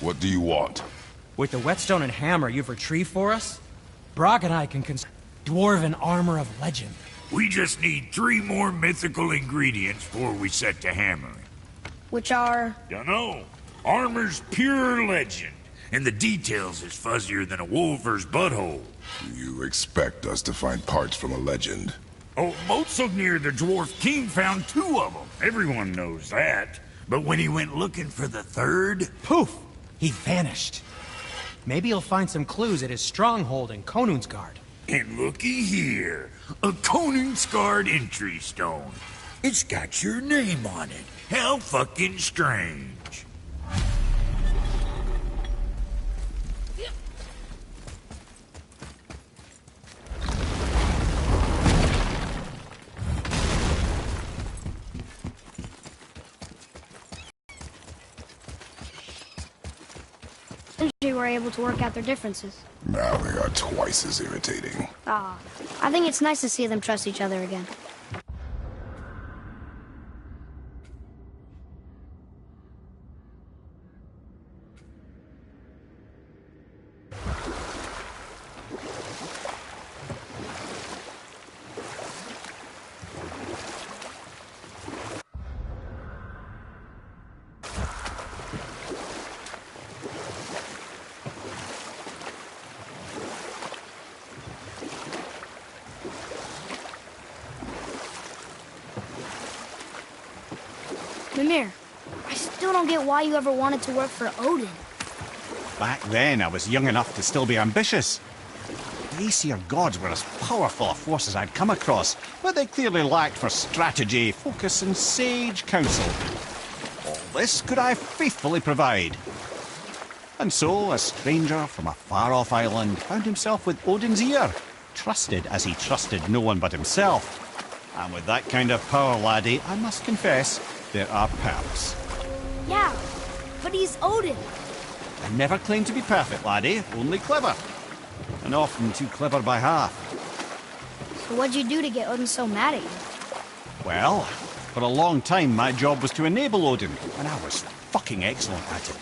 What do you want? With the whetstone and hammer you've retrieved for us, Brock and I can construct dwarven armor of legend. We just need 3 more mythical ingredients before we set to hammering. Which are? Dunno. Armor's pure legend, and the details is fuzzier than a wolver's butthole. You expect us to find parts from a legend? Oh, Motsognir the Dwarf King found 2 of them. Everyone knows that. But when he went looking for the 3rd... Poof! He vanished. Maybe he'll find some clues at his stronghold in Konunsgard. And looky here. A Konunsgard entry stone. It's got your name on it. How fucking strange. We were able to work out their differences. Now they are twice as irritating. Ah, I think it's nice to see them trust each other again. Mimir, I still don't get why you ever wanted to work for Odin. Back then, I was young enough to still be ambitious. The Aesir gods were as powerful a force as I'd come across, but they clearly lacked for strategy, focus, and sage counsel. All this could I faithfully provide. And so, a stranger from a far-off island found himself with Odin's ear, trusted as he trusted no one but himself. And with that kind of power, laddie, I must confess, there are perks. Yeah, but he's Odin. I never claimed to be perfect, laddie, only clever. And often too clever by half. So what'd you do to get Odin so mad at you? Well, for a long time my job was to enable Odin, and I was fucking excellent at it.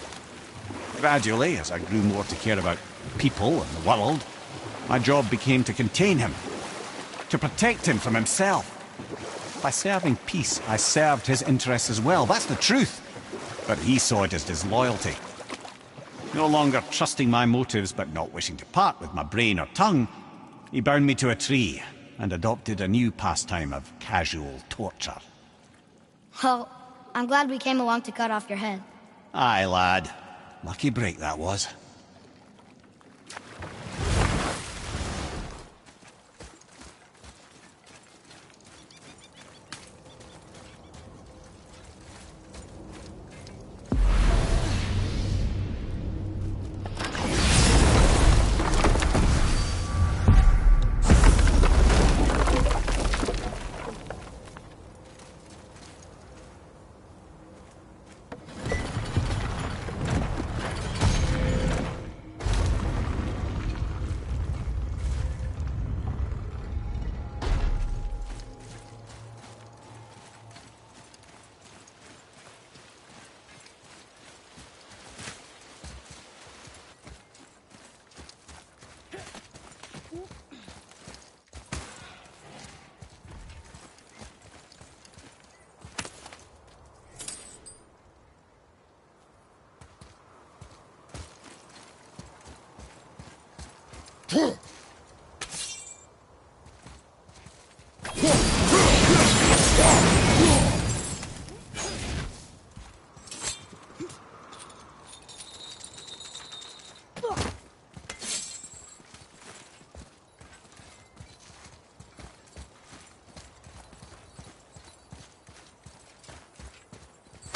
Gradually, as I grew more to care about people and the world, my job became to contain him, to protect him from himself. By serving peace, I served his interests as well. That's the truth. But he saw it as disloyalty. No longer trusting my motives, but not wishing to part with my brain or tongue, he bound me to a tree and adopted a new pastime of casual torture. Well, I'm glad we came along to cut off your head. Aye, lad. Lucky break that was.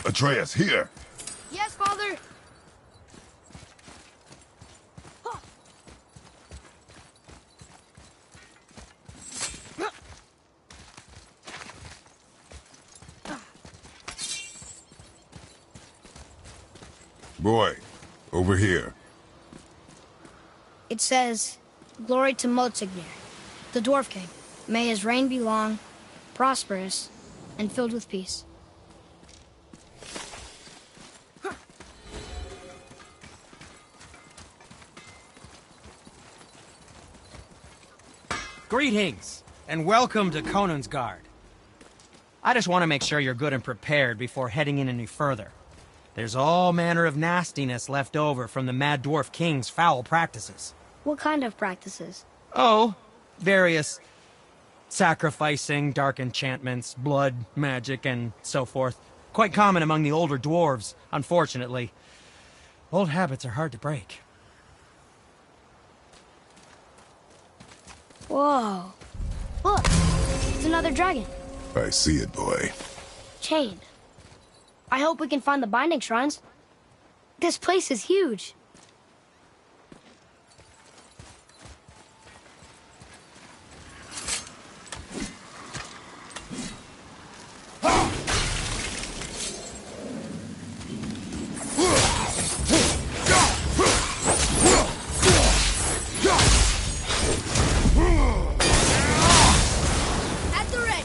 Atreus, here! Yes, Father! Boy, over here. It says, "Glory to Motsognir, the Dwarf King. May his reign be long, prosperous, and filled with peace." Greetings, and welcome to Conan's Guard. I just want to make sure you're good and prepared before heading in any further. There's all manner of nastiness left over from the Mad Dwarf King's foul practices. What kind of practices? Oh, various sacrificing, dark enchantments, blood, magic, and so forth. Quite common among the older dwarves, unfortunately. Old habits are hard to break. Whoa. Look, it's another dragon. I see it, boy. Chained. I hope we can find the binding shrines. This place is huge. At the ready.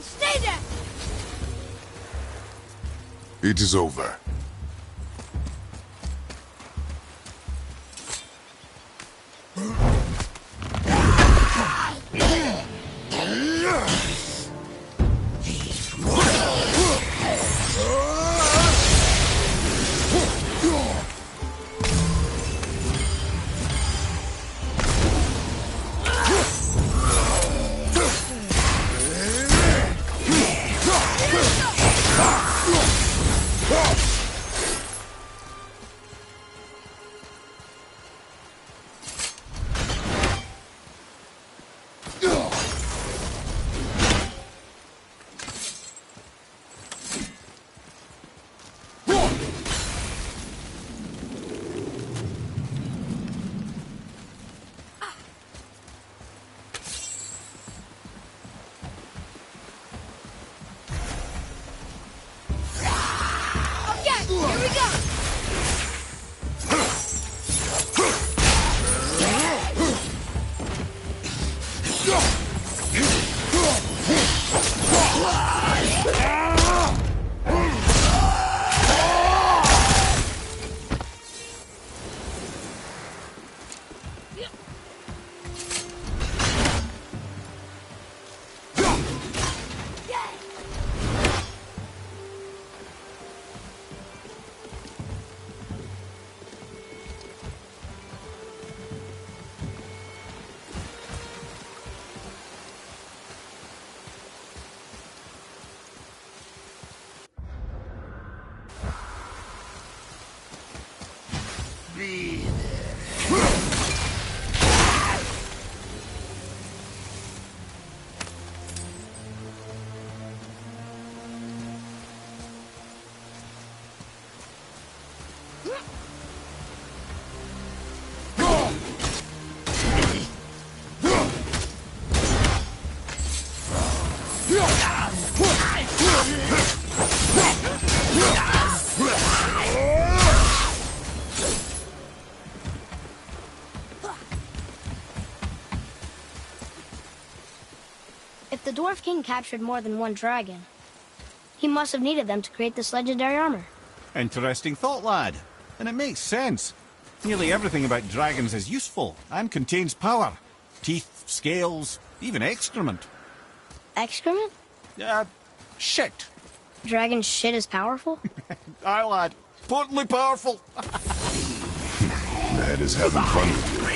Stay there. It is over. Okay, here we go. If the Dwarf King captured more than one dragon, he must have needed them to create this legendary armor. Interesting thought, lad. And it makes sense. Nearly everything about dragons is useful and contains power. Teeth, scales, even excrement. Excrement? Shit. Dragon shit is powerful? Aye, lad. Potently powerful. Ned is having fun with you.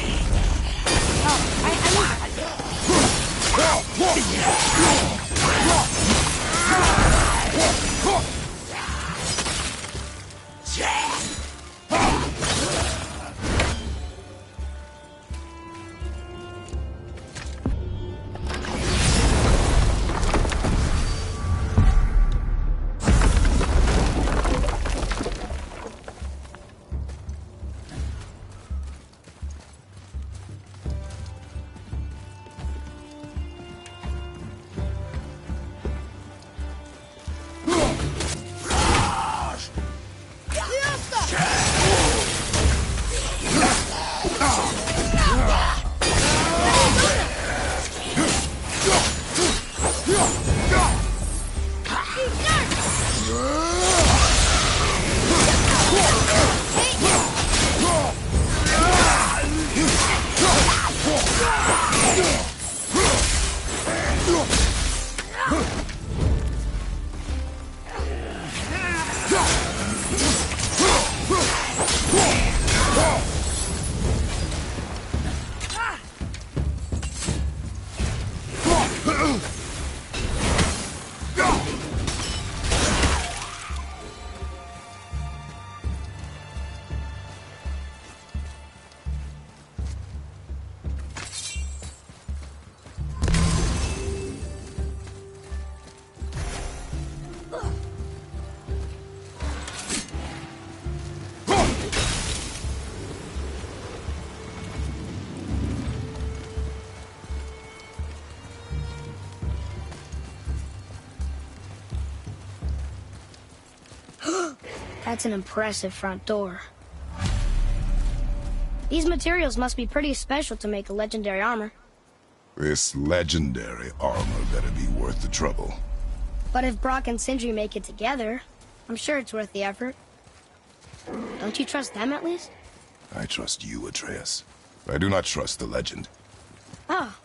That's an impressive front door. These materials must be pretty special to make a legendary armor. This legendary armor better be worth the trouble. But if Brock and Sindri make it together, I'm sure it's worth the effort. Don't you trust them at least? I trust you, Atreus. I do not trust the legend. Oh.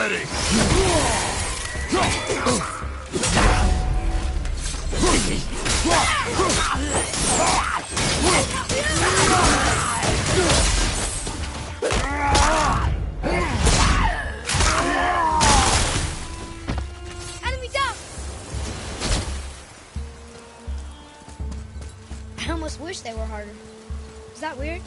ready! Enemy down! I almost wish they were harder. Is that weird?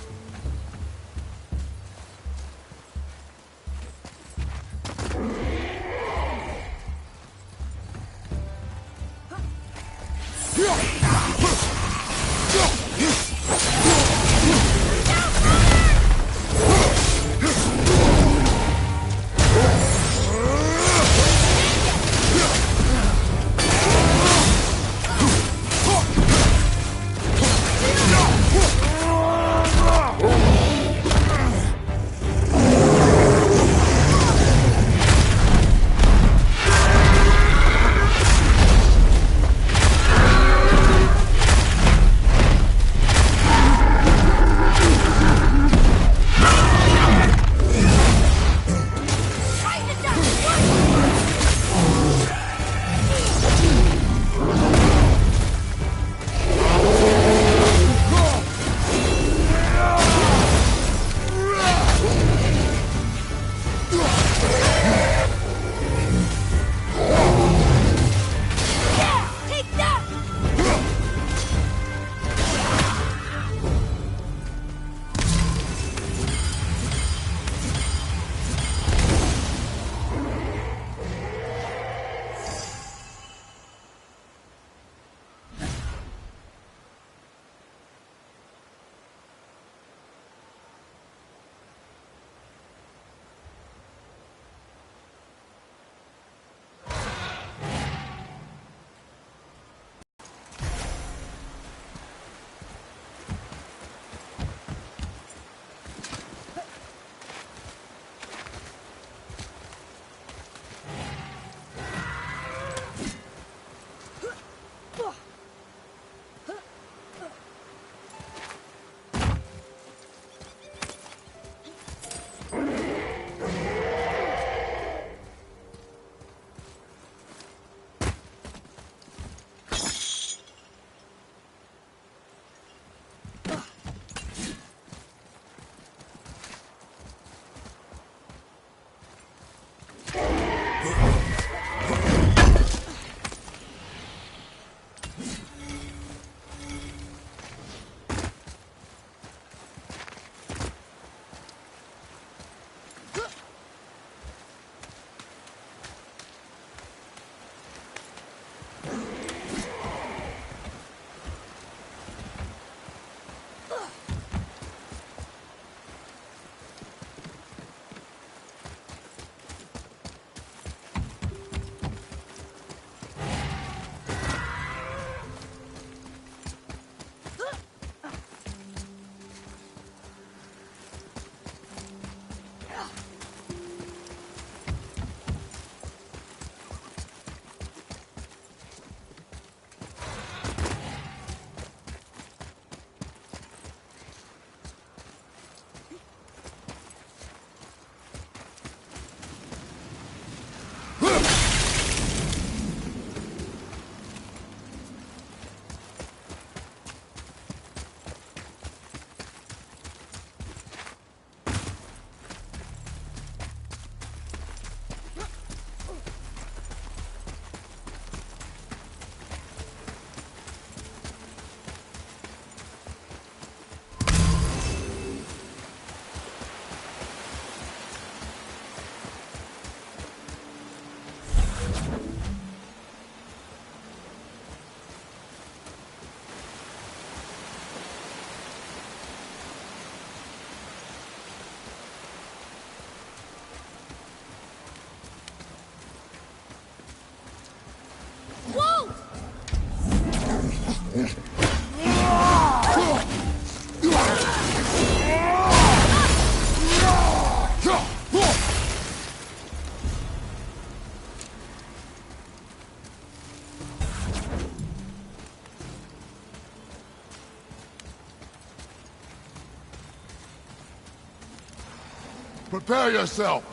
Prepare yourself!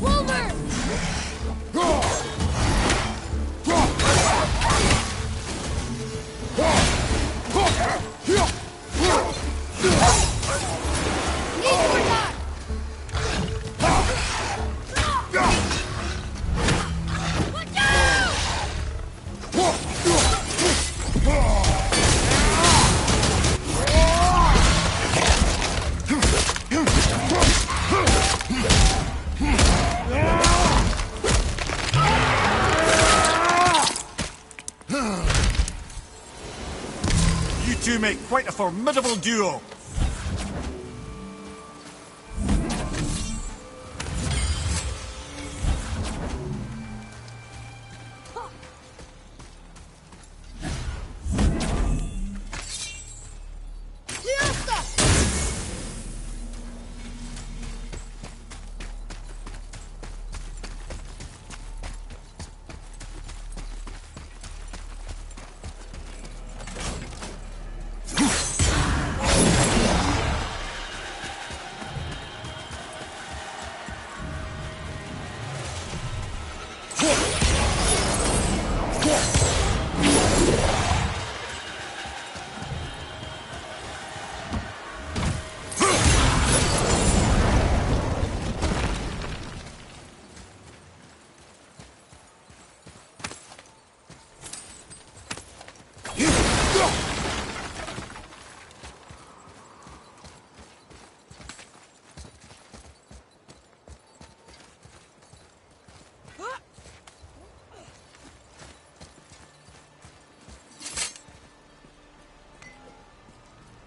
Wilbur! two make quite a formidable duo.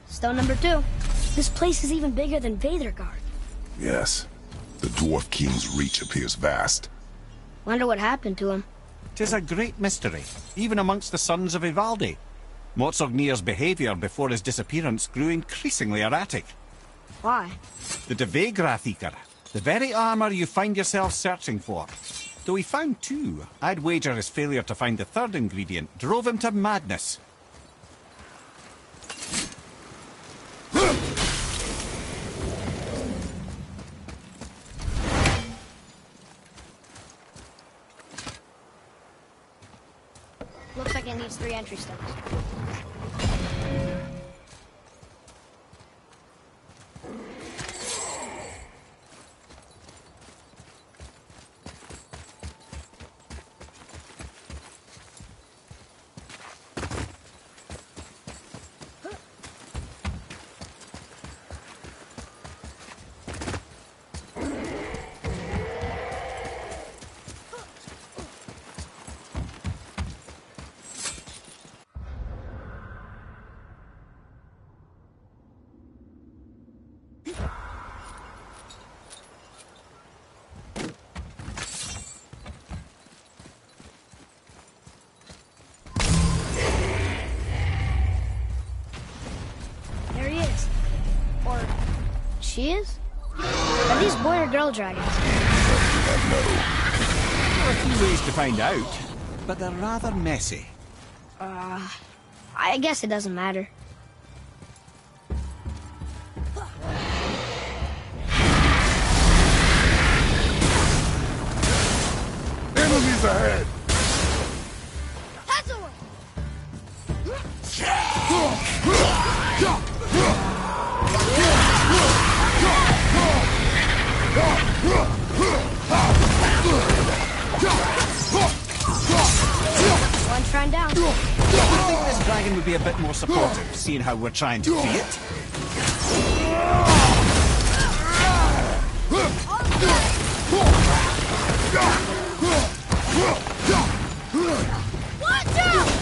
Stone number 2. This place is even bigger than Vadergard. Yes. The Dwarf King's reach appears vast. Wonder what happened to him. 'Tis a great mystery, even amongst the sons of Ivaldi. Motsognir's behaviour before his disappearance grew increasingly erratic. Why? The Devegrathikar, the very armour you find yourself searching for. Though he found 2, I'd wager his failure to find the 3rd ingredient drove him to madness. Looks like it needs 3 entry stones. There he is. Or she is? Are these boy or girl dragons? There are a few ways to find out, but they're rather messy. I guess it doesn't matter. Enemies ahead! One shrine down. I think this dragon would be a bit more supportive, seeing how we're trying to free it. Watch out!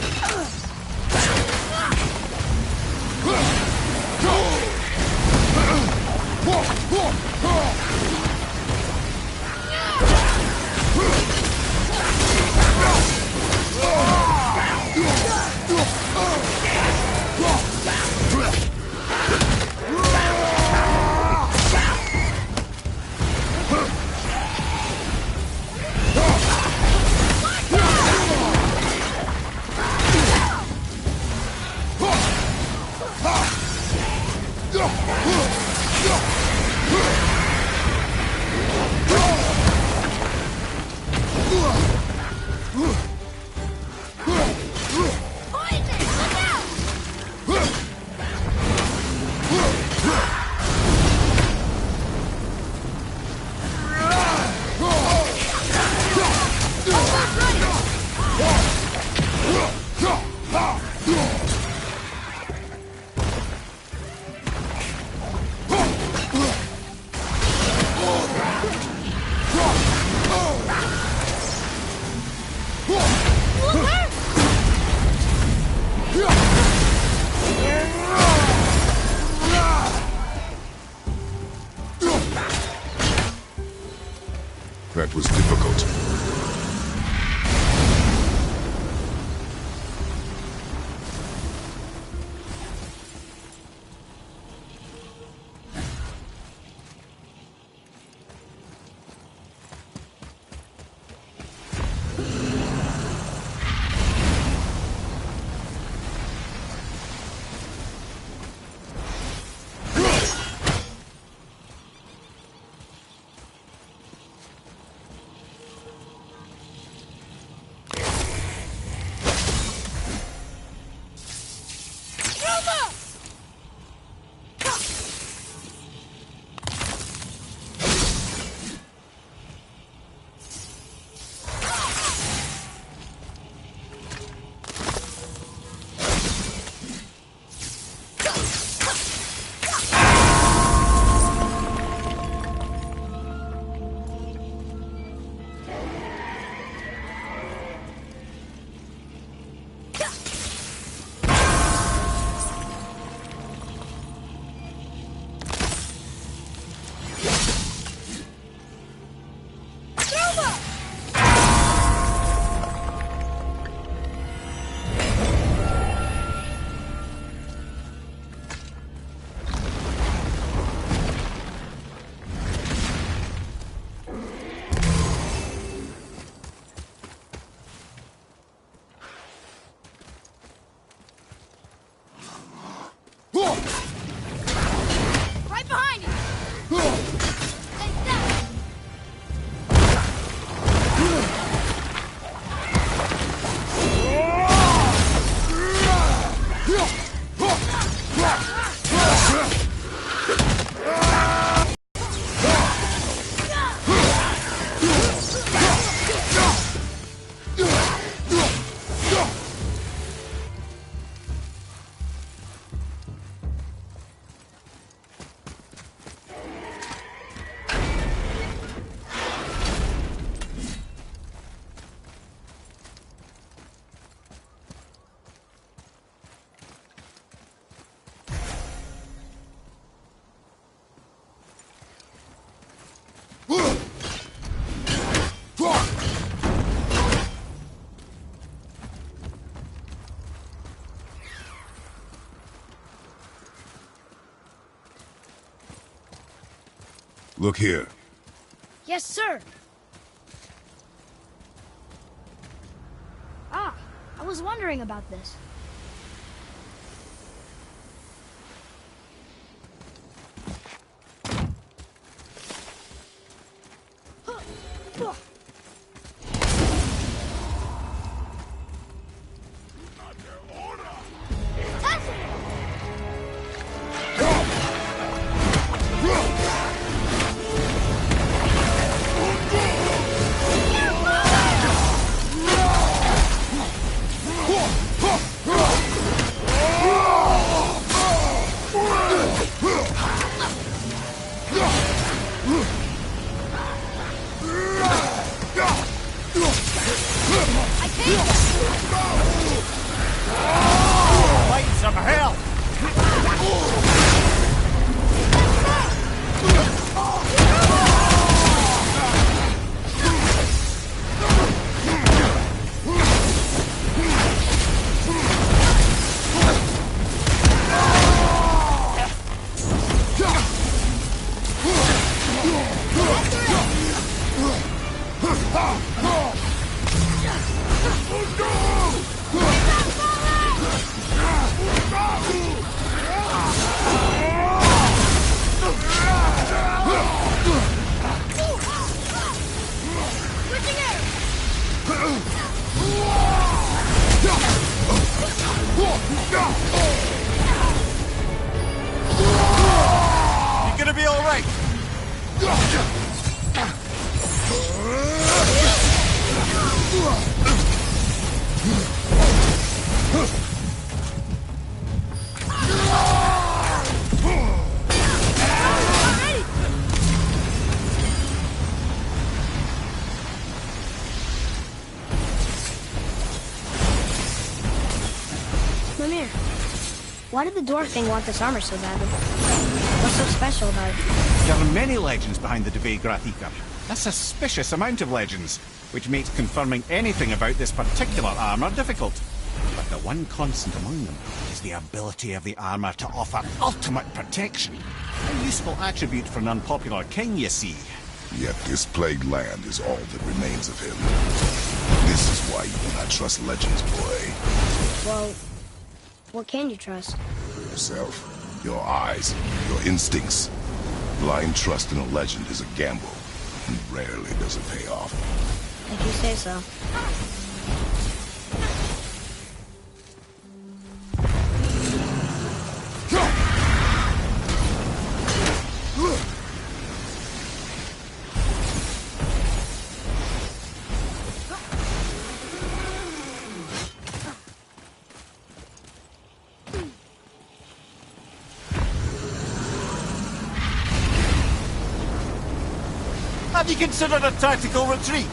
Look here. Yes, sir. Ah, I was wondering about this. Fight some hell! You gonna be all right? Mimir, why did the dwarf thing want this armor so badly? What's so special about it? There are many legends behind the Dve Grathikar. A suspicious amount of legends, which makes confirming anything about this particular armor difficult. But the one constant among them is the ability of the armor to offer ultimate protection. A useful attribute for an unpopular king, you see. Yet this plagued land is all that remains of him. This is why you do not trust legends, boy. Well, what can you trust? Yourself, your eyes, your instincts. Blind trust in a legend is a gamble, and rarely does it pay off. If you say so. Have you considered a tactical retreat?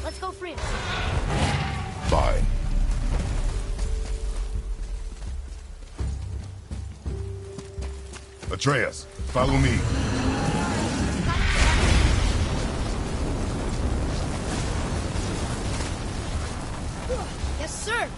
Let's go free. Fine. Atreus, follow me. Yes, sir.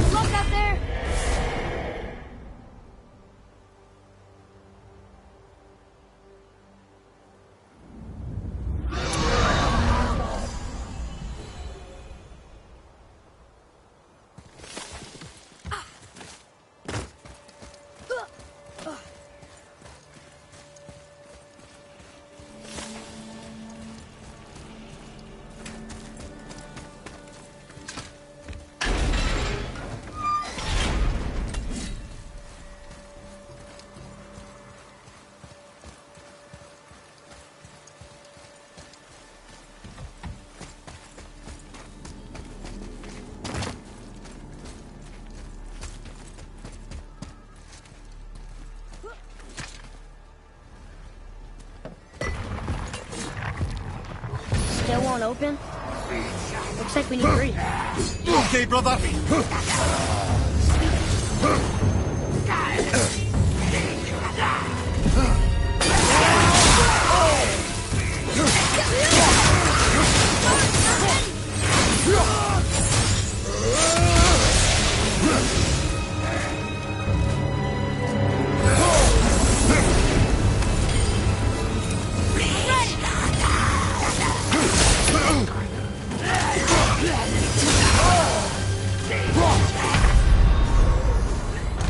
Look out there! Still won't open? Looks like we need three. Okay, brother.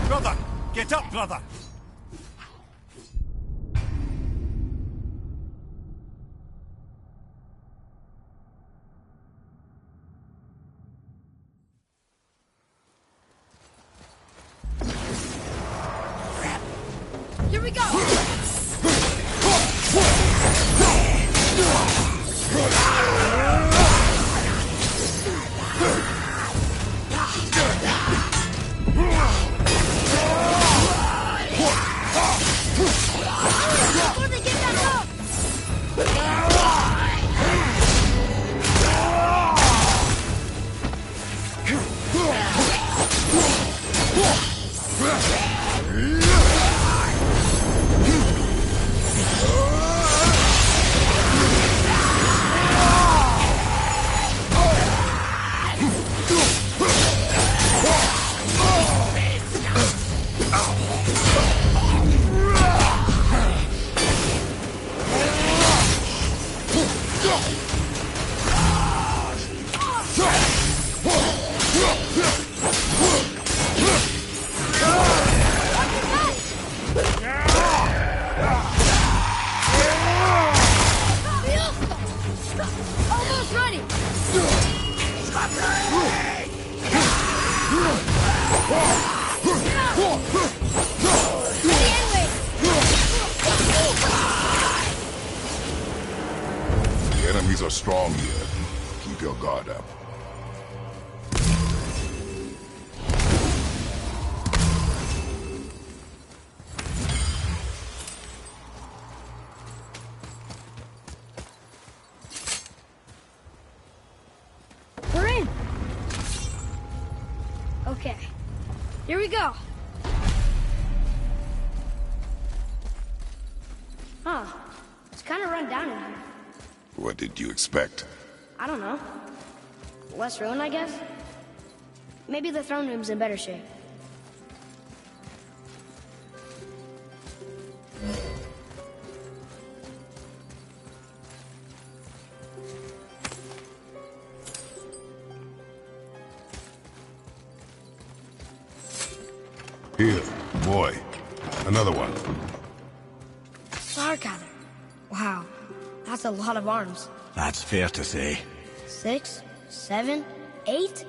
Brother, get up, brother. Here we go! Before they get back up! Almost ready! Ready anyway! The enemies are strong here. Keep your guard up. We're in! Okay, here we go. Huh, it's kind of run down in here. What did you expect? I don't know. Less ruin, I guess? Maybe the throne room's in better shape. Here, boy. Another one. Sarkather. Wow, that's a lot of arms. That's fair to say. 6, 7, 8?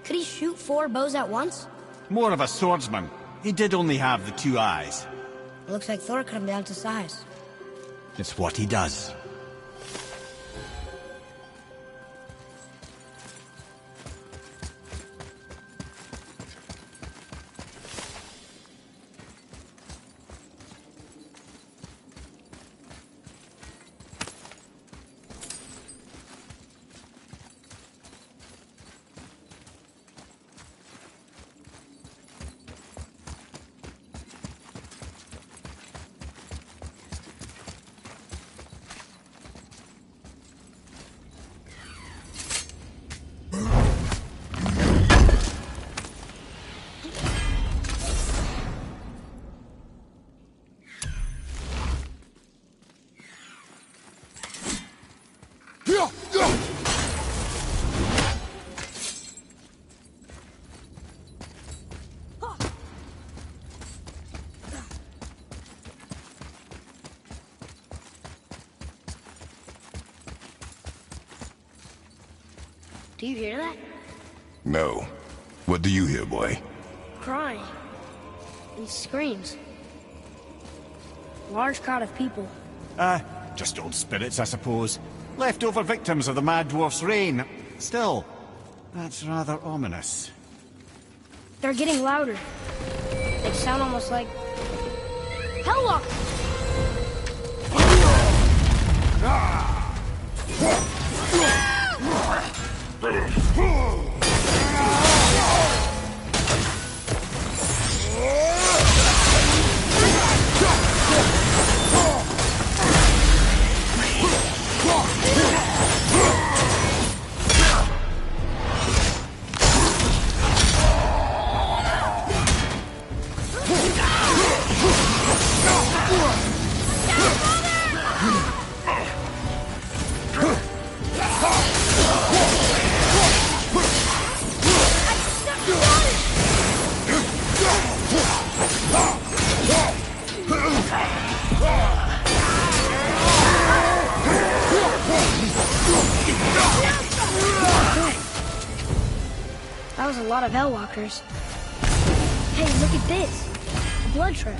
Could he shoot 4 bows at once? More of a swordsman. He did only have the 2 eyes. Looks like Thor cut him down to size. It's what he does. Do you hear that? No. What do you hear, boy? Crying. And screams. Large crowd of people. Just old spirits, I suppose. Leftover victims of the Mad Dwarf's reign. Still, that's rather ominous. They're getting louder. They sound almost like... Hellwalkers! That was a lot of Hellwalkers. Hey, look at this. A blood trail.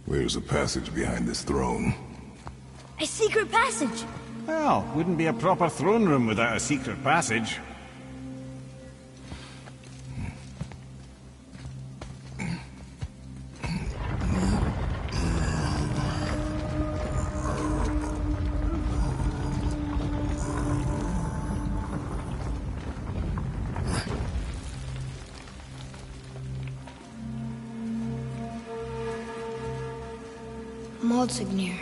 Where's the passage behind this throne? A secret passage! Well, wouldn't be a proper throne room without a secret passage. Motsognir.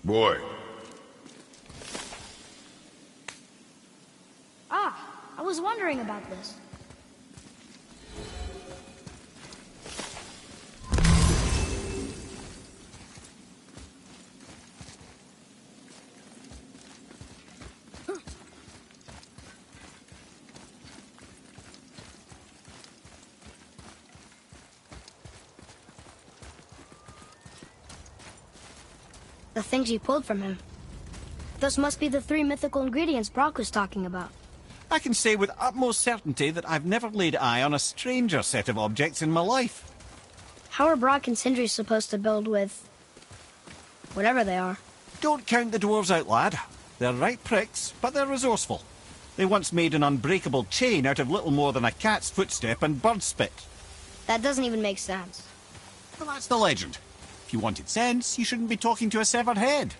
Boy, I was wondering about this. The things you pulled from him. Those must be the 3 mythical ingredients Brock was talking about. I can say with utmost certainty that I've never laid eye on a stranger set of objects in my life. How are Brock and Sindri supposed to build with... whatever they are? Don't count the dwarves out, lad. They're right pricks, but they're resourceful. They once made an unbreakable chain out of little more than a cat's footstep and bird spit. That doesn't even make sense. Well, that's the legend. If you wanted sense, you shouldn't be talking to a severed head.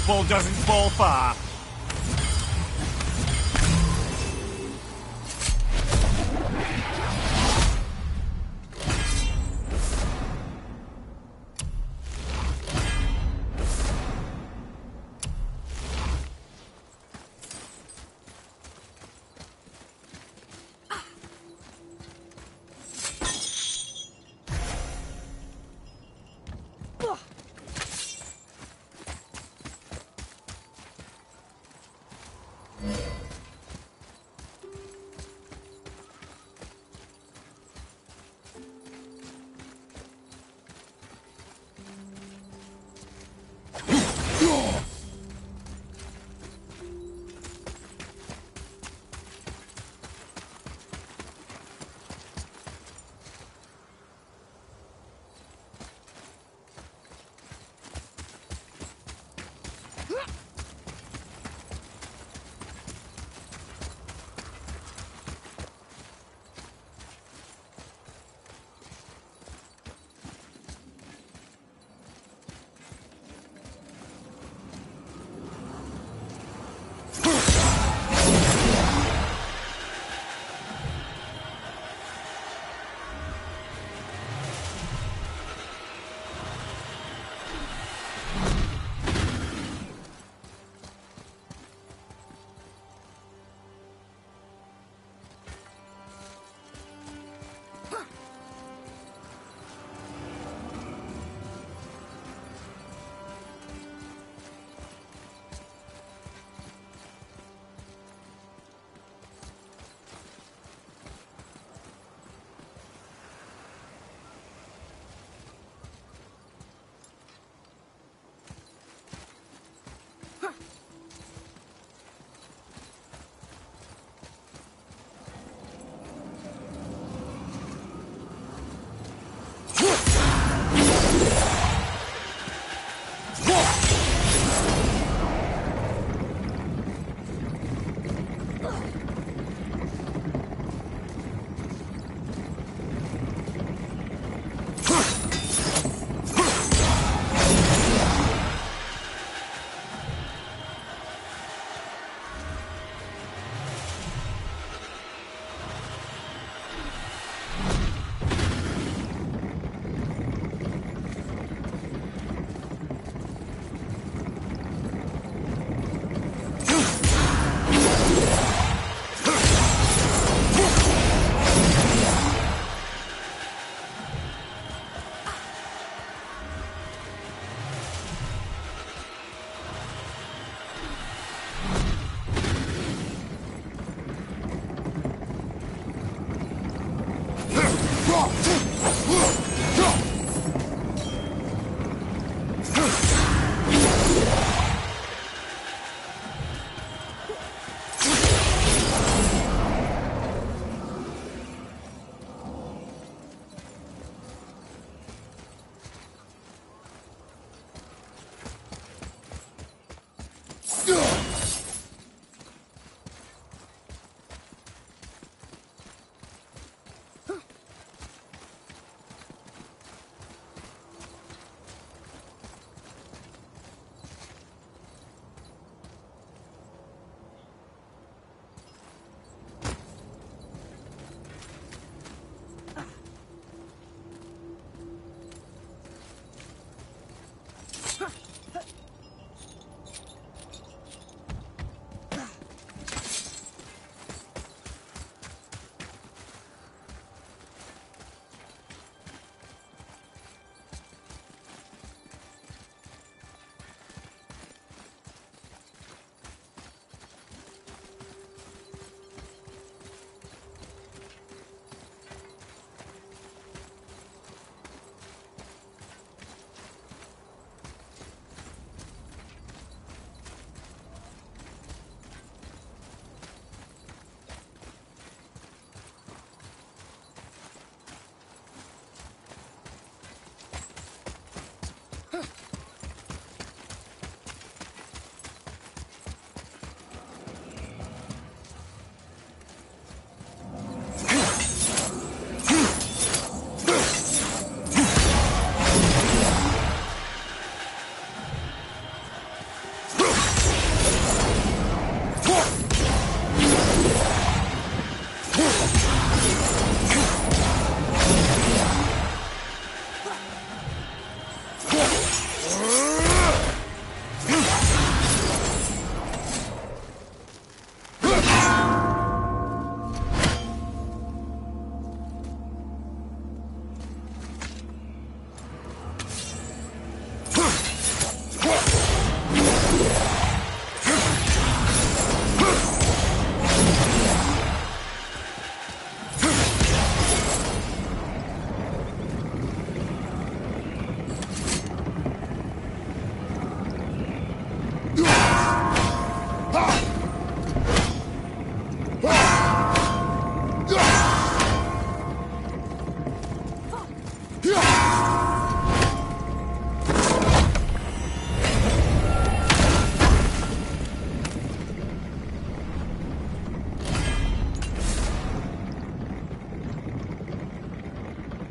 apple doesn't fall far.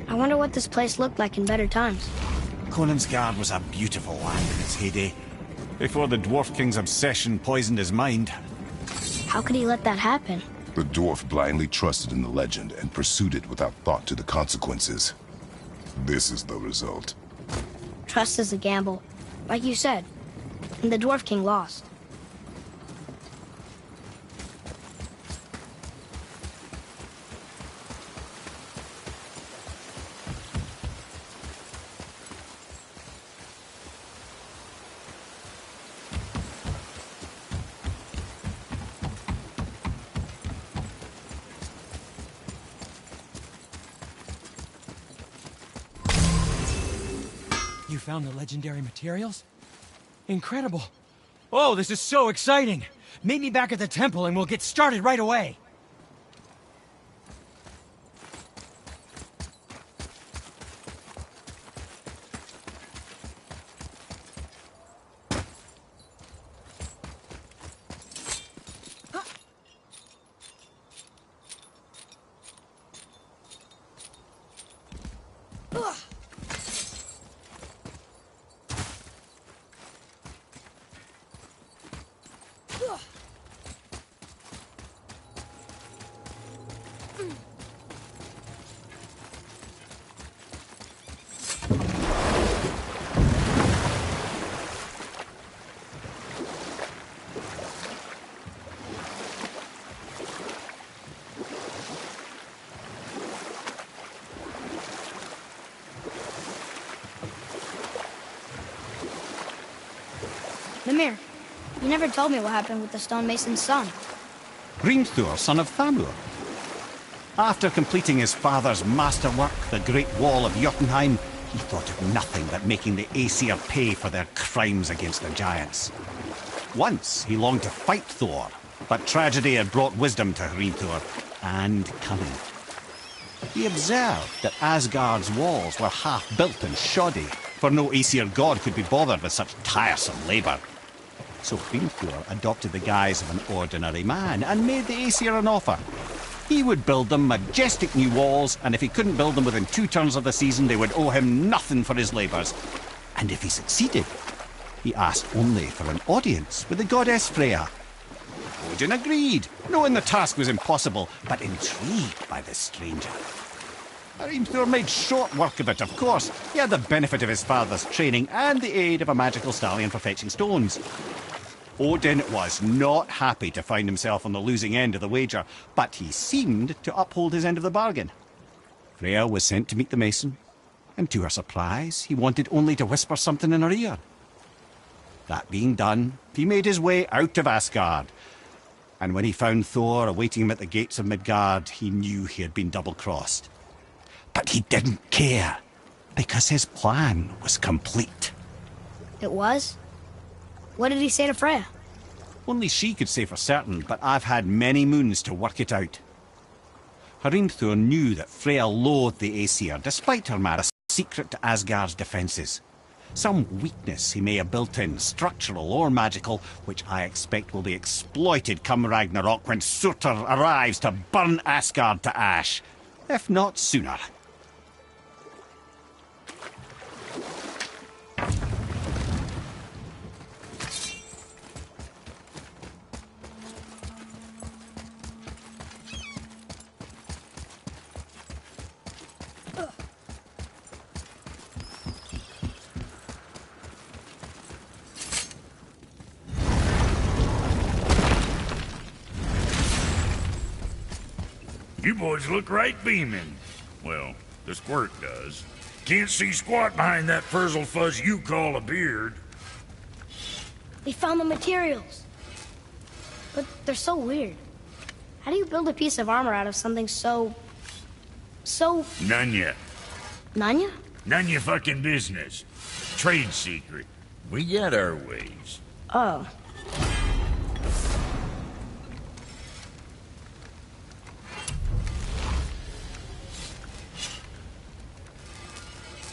I wonder what this place looked like in better times. Conan's Guard was a beautiful land in its heyday, before the Dwarf King's obsession poisoned his mind. How could he let that happen? The dwarf blindly trusted in the legend and pursued it without thought to the consequences. This is the result. Trust is a gamble, like you said. And the Dwarf King lost. You found the legendary materials? Incredible. Oh, this is so exciting. Meet me back at the temple and we'll get started right away. Mimir, you never told me what happened with the stonemason's son. Hrimthur, son of Thamur. After completing his father's masterwork, the Great Wall of Jotunheim, he thought of nothing but making the Aesir pay for their crimes against the giants. Once he longed to fight Thor, but tragedy had brought wisdom to Hrimthur, and cunning. He observed that Asgard's walls were half-built and shoddy, for no Aesir god could be bothered with such tiresome labour. So Hrimthur adopted the guise of an ordinary man and made the Aesir an offer. He would build them majestic new walls, and if he couldn't build them within 2 turns of the season, they would owe him nothing for his labours. And if he succeeded, he asked only for an audience with the goddess Freya. Odin agreed, knowing the task was impossible, but intrigued by this stranger. Hrimthur made short work of it, of course. He had the benefit of his father's training and the aid of a magical stallion for fetching stones. Odin was not happy to find himself on the losing end of the wager, but he seemed to uphold his end of the bargain. Freya was sent to meet the mason, and to her surprise, he wanted only to whisper something in her ear. That being done, he made his way out of Asgard, and when he found Thor awaiting him at the gates of Midgard, he knew he had been double-crossed. But he didn't care, because his plan was complete. It was? What did he say to Freya? Only she could say for certain, but I've had many moons to work it out. Hrimthur knew that Freya loathed the Aesir, despite her mad secret to Asgard's defences. Some weakness he may have built in, structural or magical, which I expect will be exploited come Ragnarok when Surtur arrives to burn Asgard to ash. If not sooner. You boys look right beaming. Well, the squirt does. Can't see squat behind that frizzle fuzz you call a beard. They found the materials. But they're so weird. How do you build a piece of armor out of something so... None yet. Nanya? None your fucking business. Trade secret. We got our ways. Oh.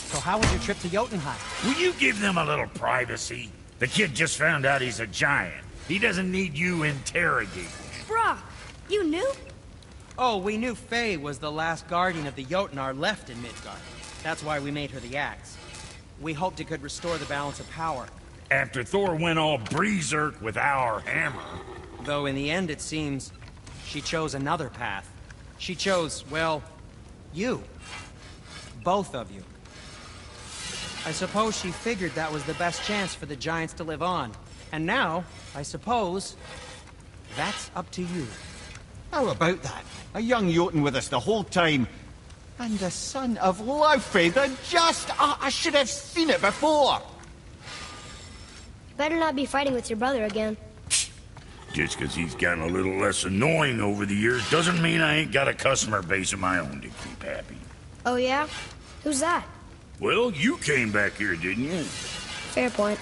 So how was your trip to Jotunheim? Will you give them a little privacy? The kid just found out he's a giant. He doesn't need you interrogating. Brock, you knew? Oh, we knew Faye was the last guardian of the Jotnar left in Midgard. That's why we made her the axe. We hoped it could restore the balance of power. After Thor went all berserk with our hammer. Though in the end, it seems, she chose another path. She chose, well, you. Both of you. I suppose she figured that was the best chance for the Giants to live on. And now, I suppose, that's up to you. How about that? A young Jotun with us the whole time. And the son of Laufey, the just... I should have seen it before! Better not be fighting with your brother again. Just 'cause he's gotten a little less annoying over the years doesn't mean I ain't got a customer base of my own to keep happy. Oh yeah? Who's that? Well, you came back here, didn't you? Fair point.